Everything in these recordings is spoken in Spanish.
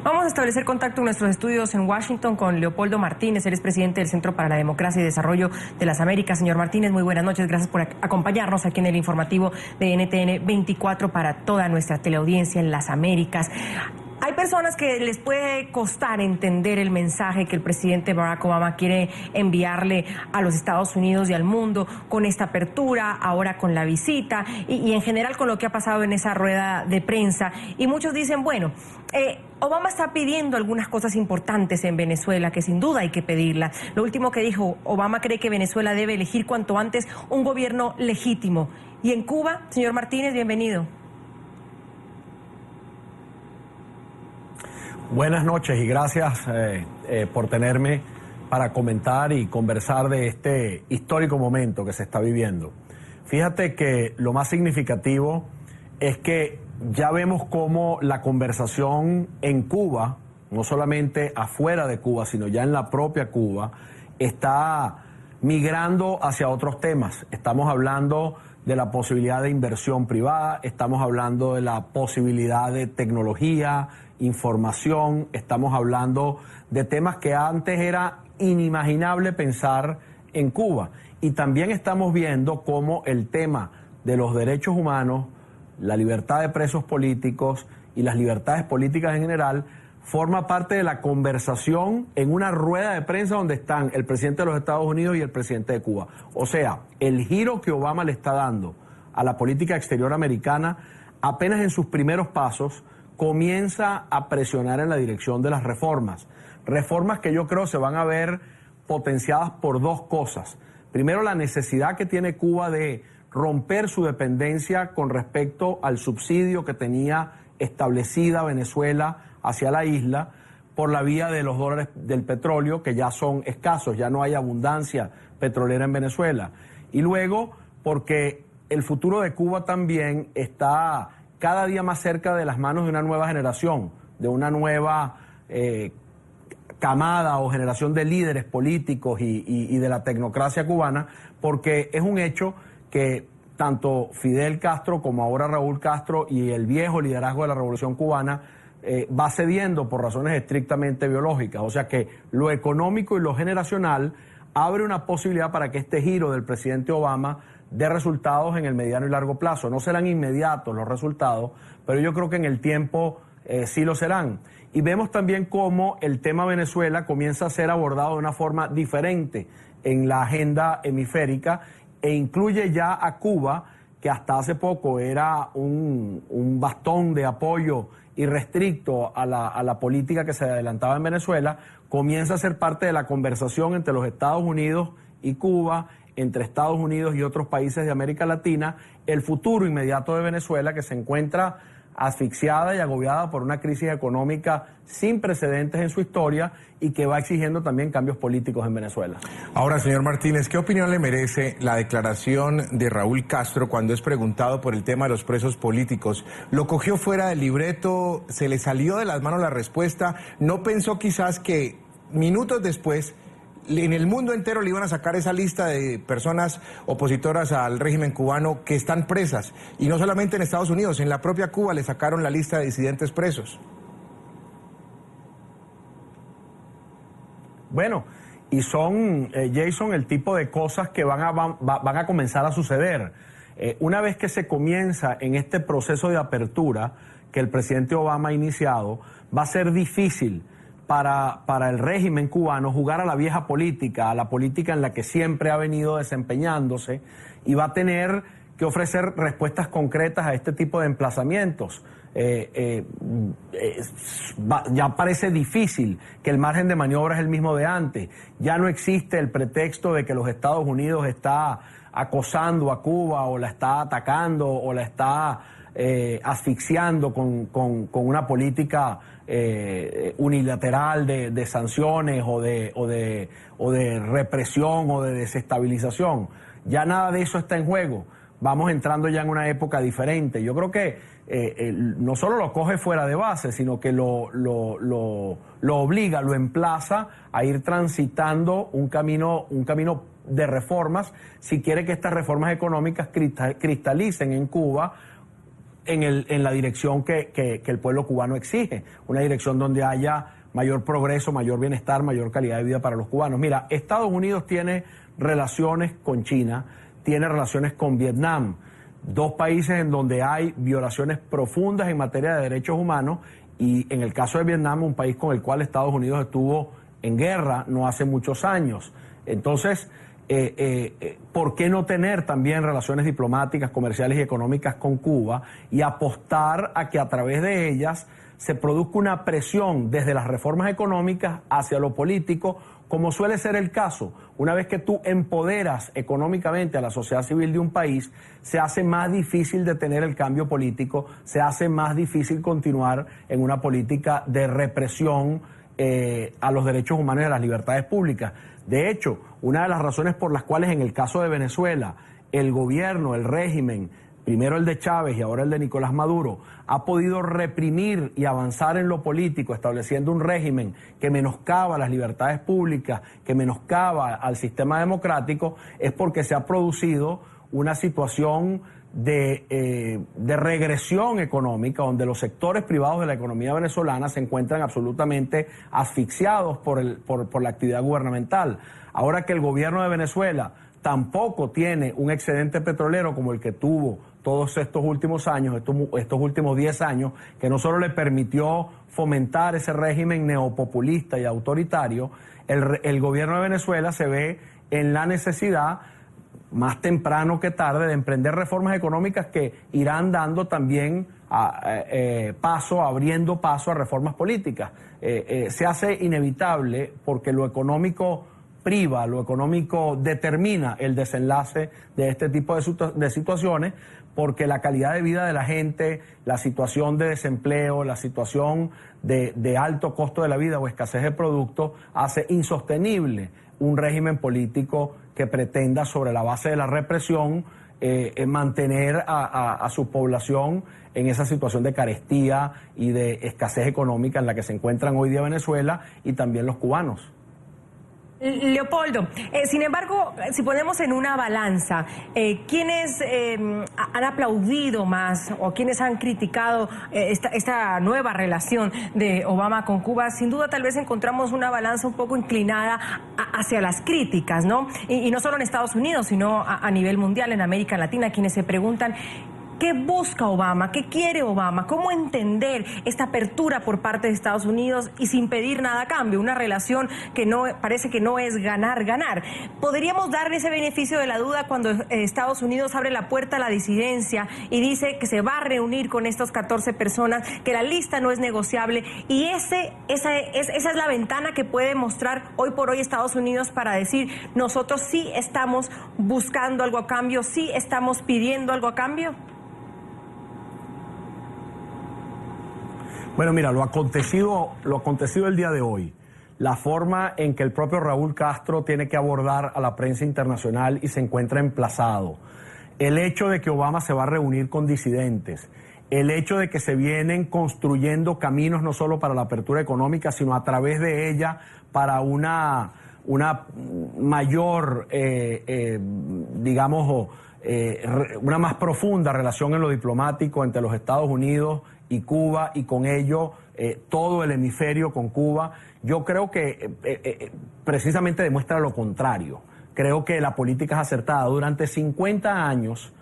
Vamos a establecer contacto en nuestros estudios en Washington con Leopoldo Martínez. Él es presidente del Centro para la Democracia y Desarrollo de las Américas. Señor Martínez, muy buenas noches. Gracias por acompañarnos aquí en el informativo de NTN 24 para toda nuestra teleaudiencia en las Américas. Hay personas que les puede costar entender el mensaje que el presidente Barack Obama quiere enviarle a los Estados Unidos y al mundo con esta apertura, ahora con la visita y en general con lo que ha pasado en esa rueda de prensa. Y muchos dicen, bueno, Obama está pidiendo algunas cosas importantes en Venezuela que sin duda hay que pedirlas. Lo último que dijo, Obama cree que Venezuela debe elegir cuanto antes un gobierno legítimo. Y en Cuba, señor Martínez, bienvenido. Buenas noches y gracias por tenerme para comentar y conversar de este histórico momento que se está viviendo. Fíjate que lo más significativo es que ya vemos cómo la conversación en Cuba, no solamente afuera de Cuba, sino ya en la propia Cuba, está migrando hacia otros temas. Estamos hablando de la posibilidad de inversión privada, estamos hablando de la posibilidad de tecnología, información, estamos hablando de temas que antes era inimaginable pensar en Cuba. Y también estamos viendo cómo el tema de los derechos humanos, la libertad de presos políticos y las libertades políticas en general forma parte de la conversación en una rueda de prensa donde están el presidente de los Estados Unidos y el presidente de Cuba. O sea, el giro que Obama le está dando a la política exterior americana, apenas en sus primeros pasos, comienza a presionar en la dirección de las reformas. Reformas que yo creo se van a ver potenciadas por dos cosas. Primero, la necesidad que tiene Cuba de romper su dependencia con respecto al subsidio que tenía establecida Venezuela hacia la isla por la vía de los dólares del petróleo, que ya son escasos, ya no hay abundancia petrolera en Venezuela. Y luego, porque el futuro de Cuba también está cada día más cerca de las manos de una nueva generación, de una nueva camada o generación de líderes políticos y de la tecnocracia cubana, porque es un hecho que tanto Fidel Castro como ahora Raúl Castro y el viejo liderazgo de la Revolución Cubana va cediendo por razones estrictamente biológicas. O sea que lo económico y lo generacional abre una posibilidad para que este giro del presidente Obama dé resultados en el mediano y largo plazo. No serán inmediatos los resultados, pero yo creo que en el tiempo sí lo serán. Y vemos también cómo el tema Venezuela comienza a ser abordado de una forma diferente en la agenda hemisférica e incluye ya a Cuba, que hasta hace poco era un bastón de apoyo irrestricto a la política que se adelantaba en Venezuela, comienza a ser parte de la conversación entre los Estados Unidos y Cuba, entre Estados Unidos y otros países de América Latina, el futuro inmediato de Venezuela, que se encuentra asfixiada y agobiada por una crisis económica sin precedentes en su historia y que va exigiendo también cambios políticos en Venezuela. Ahora, señor Martínez, ¿qué opinión le merece la declaración de Raúl Castro cuando es preguntado por el tema de los presos políticos? ¿Lo cogió fuera del libreto? ¿Se le salió de las manos la respuesta? ¿No pensó quizás que minutos después en el mundo entero le iban a sacar esa lista de personas opositoras al régimen cubano que están presas? Y no solamente en Estados Unidos, en la propia Cuba le sacaron la lista de disidentes presos. Bueno, y son, Jason, el tipo de cosas que van a comenzar a suceder. Una vez que se comienza en este proceso de apertura que el presidente Obama ha iniciado, va a ser difícil para el régimen cubano jugar a la vieja política, a la política en la que siempre ha venido desempeñándose, y va a tener que ofrecer respuestas concretas a este tipo de emplazamientos. Ya parece difícil que el margen de maniobra es el mismo de antes. Ya no existe el pretexto de que los Estados Unidos está acosando a Cuba o la está atacando o la está asfixiando con una política unilateral de sanciones o de represión o de desestabilización. Ya nada de eso está en juego. Vamos entrando ya en una época diferente. Yo creo que no solo lo coge fuera de base, sino que lo obliga, lo emplaza a ir transitando un camino de reformas, si quiere que estas reformas económicas cristalicen en Cuba en la dirección que el pueblo cubano exige, una dirección donde haya mayor progreso, mayor bienestar, mayor calidad de vida para los cubanos. Mira, Estados Unidos tiene relaciones con China, tiene relaciones con Vietnam, dos países en donde hay violaciones profundas en materia de derechos humanos, y en el caso de Vietnam, un país con el cual Estados Unidos estuvo en guerra no hace muchos años. Entonces, ¿por qué no tener también relaciones diplomáticas, comerciales y económicas con Cuba y apostar a que a través de ellas se produzca una presión desde las reformas económicas hacia lo político, como suele ser el caso? Una vez que tú empoderas económicamente a la sociedad civil de un país, se hace más difícil detener el cambio político, se hace más difícil continuar en una política de represión a los derechos humanos y a las libertades públicas. De hecho, una de las razones por las cuales en el caso de Venezuela, el gobierno, el régimen, primero el de Chávez y ahora el de Nicolás Maduro, ha podido reprimir y avanzar en lo político, estableciendo un régimen que menoscaba las libertades públicas, que menoscaba al sistema democrático, es porque se ha producido una situación de regresión económica, donde los sectores privados de la economía venezolana se encuentran absolutamente asfixiados por la actividad gubernamental. Ahora que el gobierno de Venezuela tampoco tiene un excedente petrolero como el que tuvo todos estos últimos años, estos últimos 10 años, que no solo le permitió fomentar ese régimen neopopulista y autoritario, el gobierno de Venezuela se ve en la necesidad, más temprano que tarde, de emprender reformas económicas que irán dando también abriendo paso a reformas políticas. Se hace inevitable porque lo económico priva, lo económico determina el desenlace de este tipo de situaciones, porque la calidad de vida de la gente, la situación de desempleo, la situación de alto costo de la vida o escasez de productos hace insostenible un régimen político que pretenda, sobre la base de la represión, mantener a su población en esa situación de carestía y de escasez económica en la que se encuentran hoy día Venezuela y también los cubanos. Leopoldo, sin embargo, si ponemos en una balanza, ¿quiénes han aplaudido más o quiénes han criticado esta nueva relación de Obama con Cuba? Sin duda, tal vez encontramos una balanza un poco inclinada hacia las críticas, ¿no? Y no solo en Estados Unidos, sino a nivel mundial, en América Latina, quienes se preguntan: ¿qué busca Obama? ¿Qué quiere Obama? ¿Cómo entender esta apertura por parte de Estados Unidos y sin pedir nada a cambio? Una relación que no parece que no es ganar-ganar. ¿Podríamos darle ese beneficio de la duda cuando Estados Unidos abre la puerta a la disidencia y dice que se va a reunir con estas 14 personas, que la lista no es negociable? Y esa es la ventana que puede mostrar hoy por hoy Estados Unidos para decir: nosotros sí estamos buscando algo a cambio, sí estamos pidiendo algo a cambio. Bueno, mira, lo acontecido el día de hoy, la forma en que el propio Raúl Castro tiene que abordar a la prensa internacional y se encuentra emplazado, el hecho de que Obama se va a reunir con disidentes, el hecho de que se vienen construyendo caminos no solo para la apertura económica, sino a través de ella para una mayor, una más profunda relación en lo diplomático entre los Estados Unidos y Cuba, y con ello todo el hemisferio con Cuba. Yo creo que precisamente demuestra lo contrario. Creo que la política es acertada. Durante 50 años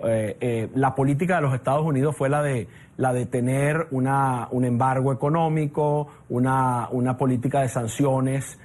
la política de los Estados Unidos fue la de tener un embargo económico, una política de sanciones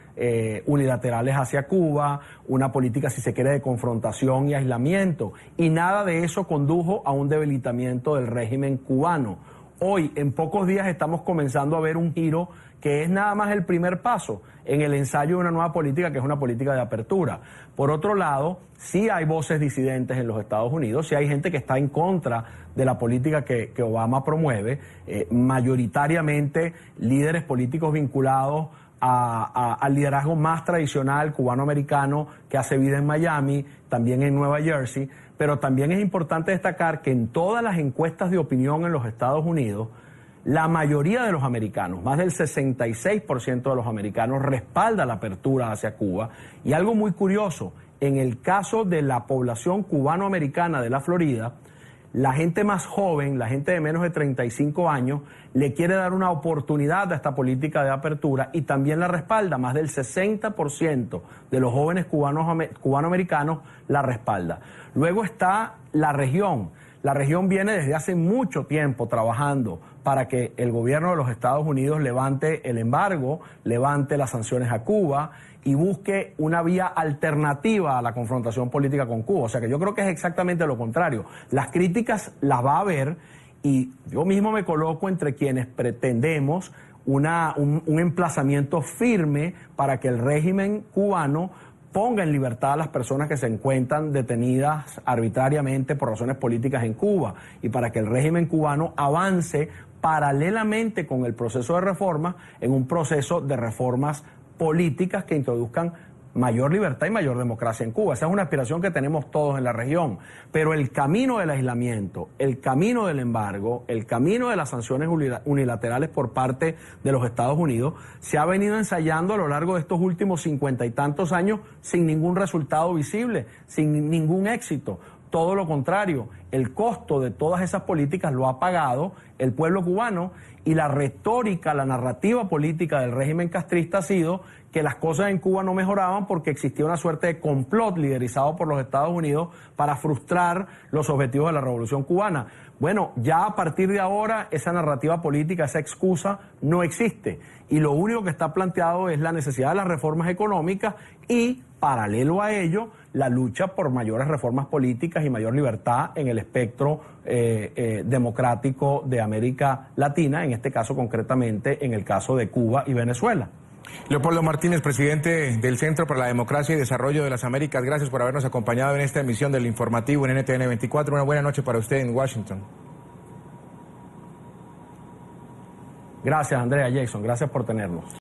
unilaterales hacia Cuba, una política, si se quiere, de confrontación y aislamiento, y nada de eso condujo a un debilitamiento del régimen cubano. Hoy, en pocos días, estamos comenzando a ver un giro que es nada más el primer paso en el ensayo de una nueva política, que es una política de apertura. Por otro lado, sí hay voces disidentes en los Estados Unidos, sí hay gente que está en contra de la política que Obama promueve, mayoritariamente líderes políticos vinculados al liderazgo más tradicional cubano-americano que hace vida en Miami, también en Nueva Jersey. Pero también es importante destacar que en todas las encuestas de opinión en los Estados Unidos, la mayoría de los americanos, más del 66% de los americanos, respalda la apertura hacia Cuba. Y algo muy curioso, en el caso de la población cubano-americana de la Florida, la gente más joven, la gente de menos de 35 años, le quiere dar una oportunidad a esta política de apertura y también la respalda. Más del 60% de los jóvenes cubanoamericanos la respalda. Luego está la región. La región viene desde hace mucho tiempo trabajando para que el gobierno de los Estados Unidos levante el embargo, levante las sanciones a Cuba y busque una vía alternativa a la confrontación política con Cuba. O sea que yo creo que es exactamente lo contrario. Las críticas las va a haber y yo mismo me coloco entre quienes pretendemos un emplazamiento firme para que el régimen cubano ponga en libertad a las personas que se encuentran detenidas arbitrariamente por razones políticas en Cuba y para que el régimen cubano avance paralelamente con el proceso de reforma en un proceso de reformas políticas que introduzcan mayor libertad y mayor democracia en Cuba. Esa es una aspiración que tenemos todos en la región. Pero el camino del aislamiento, el camino del embargo, el camino de las sanciones unilaterales por parte de los Estados Unidos se ha venido ensayando a lo largo de estos últimos 50 y tantos años sin ningún resultado visible, sin ningún éxito. Todo lo contrario, el costo de todas esas políticas lo ha pagado el pueblo cubano y la retórica, la narrativa política del régimen castrista ha sido que las cosas en Cuba no mejoraban porque existía una suerte de complot liderizado por los Estados Unidos para frustrar los objetivos de la Revolución Cubana. Bueno, ya a partir de ahora esa narrativa política, esa excusa no existe y lo único que está planteado es la necesidad de las reformas económicas y, paralelo a ello, la lucha por mayores reformas políticas y mayor libertad en el espectro democrático de América Latina, en este caso concretamente en el caso de Cuba y Venezuela. Leopoldo Martínez, presidente del Centro para la Democracia y Desarrollo de las Américas, gracias por habernos acompañado en esta emisión del informativo en NTN 24. Una buena noche para usted en Washington. Gracias, Andrea, Jason, gracias por tenernos.